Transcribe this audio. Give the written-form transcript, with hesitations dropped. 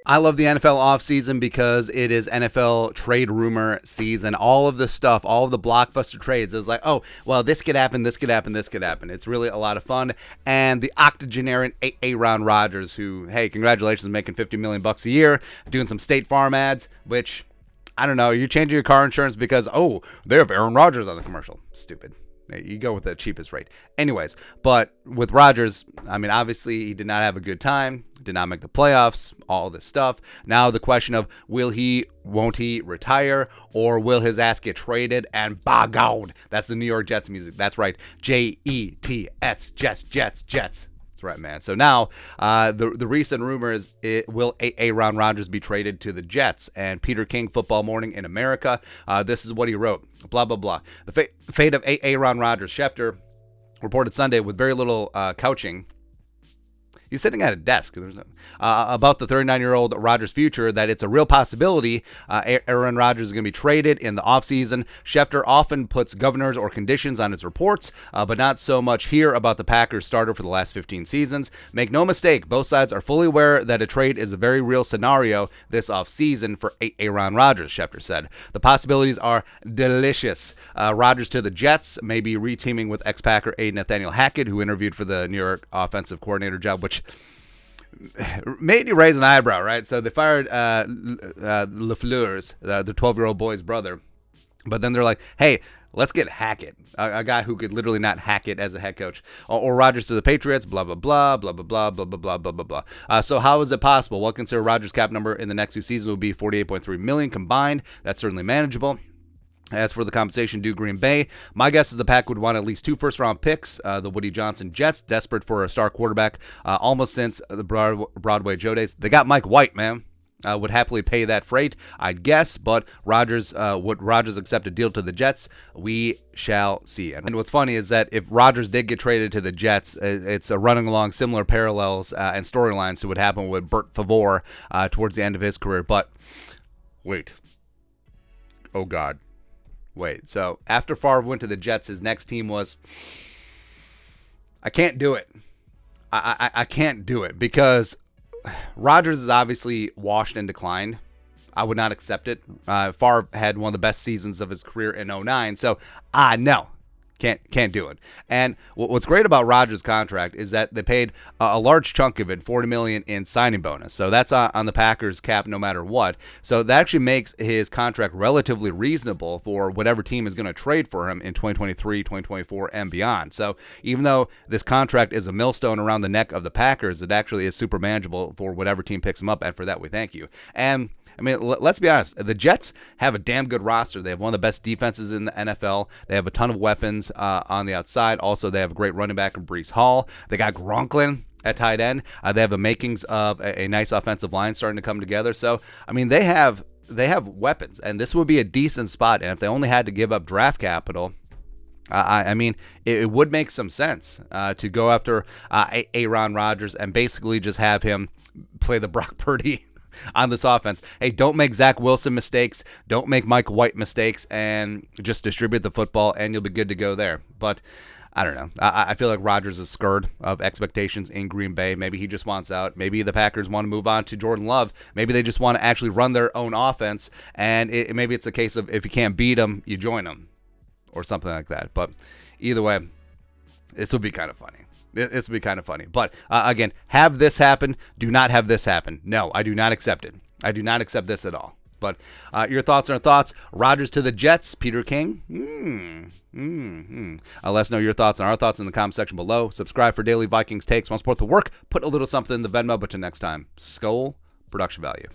I love the NFL offseason because it is NFL trade rumor season. All of the stuff, all of the blockbuster trades is like, oh, well, this could happen, this could happen, this could happen. It's really a lot of fun. And the octogenarian Aaron Rodgers, who, hey, congratulations, making $50 million a year, doing some State Farm ads, which, I don't know, you're changing your car insurance because, oh, they have Aaron Rodgers on the commercial. Stupid. You go with the cheapest rate. Anyways, but with Rodgers, I mean, obviously he did not have a good time, did not make the playoffs, all this stuff. Now the question of won't he retire, or will his ass get traded? And by God, that's the New York Jets music. That's right. Jets, Jets. Right, man. So now the recent rumor is, will Aaron Rodgers be traded to the Jets? And Peter King, Football Morning in America, this is what he wrote. Blah, blah, blah. The fate of Aaron Rodgers. Schefter reported Sunday with very little couching. He's sitting at a desk. About the 39-year-old Rodgers' future, that it's a real possibility Aaron Rodgers is going to be traded in the offseason. Schefter often puts governors or conditions on his reports, but not so much here about the Packers starter for the last 15 seasons. Make no mistake, both sides are fully aware that a trade is a very real scenario this offseason for Aaron Rodgers, Schefter said. The possibilities are delicious. Rodgers to the Jets, maybe reteaming with ex-Packer aide Nathaniel Hackett, who interviewed for the New York offensive coordinator job, which made you raise an eyebrow, right? So they fired LaFleur's, the 12-year-old boy's brother. But then they're like, hey, let's get Hackett, a guy who could literally not hack it as a head coach. Or Rodgers to the Patriots, blah, blah, blah, blah, blah, blah, blah, blah, blah, blah, blah. So how is it possible? Well, consider Rodgers' cap number in the next 2 seasons will be $48.3 million combined. That's certainly manageable. As for the compensation due Green Bay, my guess is the Pack would want at least 2 first-round picks. The Woody Johnson Jets, desperate for a star quarterback almost since the Broadway Joe days. They got Mike White, man. Would happily pay that freight, I'd guess, but would Rodgers accept a deal to the Jets? We shall see. And what's funny is that if Rodgers did get traded to the Jets, it's running along similar parallels and storylines to what happened with Bert Favre towards the end of his career. But wait. Oh, God. Wait, so after Favre went to the Jets, his next team was... I can't do it. I can't do it because Rodgers is obviously washed and declined. I would not accept it. Favre had one of the best seasons of his career in 2009, so no. Can't do it. And what's great about Rodgers' contract is that they paid a large chunk of it, $40 million in signing bonus. So that's on the Packers cap no matter what. So that actually makes his contract relatively reasonable for whatever team is going to trade for him in 2023, 2024, and beyond. So even though this contract is a millstone around the neck of the Packers, it actually is super manageable for whatever team picks him up, and for that we thank you. And I mean, let's be honest. The Jets have a damn good roster. They have one of the best defenses in the NFL. They have a ton of weapons on the outside. Also, they have a great running back in Breece Hall. They got Gronklin at tight end. They have the makings of a nice offensive line starting to come together. So, I mean, they have weapons, and this would be a decent spot. And if they only had to give up draft capital, I mean, it would make some sense to go after Aaron Rodgers and basically just have him play the Brock Purdy on this offense. Hey, don't make Zach Wilson mistakes. Don't make Mike White mistakes, and just distribute the football, and you'll be good to go there. But I don't know. I feel like Rodgers is scared of expectations in Green Bay. Maybe he just wants out. Maybe the Packers want to move on to Jordan Love. Maybe they just want to actually run their own offense, and maybe it's a case of if you can't beat them, you join them, or something like that. But either way, this would be kind of funny. This would be kind of funny. But, again, have this happen. Do not have this happen. No, I do not accept it. I do not accept this at all. But your thoughts are thoughts. Rodgers to the Jets. Peter King. Let us know your thoughts and our thoughts in the comment section below. Subscribe for daily Vikings takes. Want to support the work? Put a little something in the Venmo. But till next time, Skol, production value.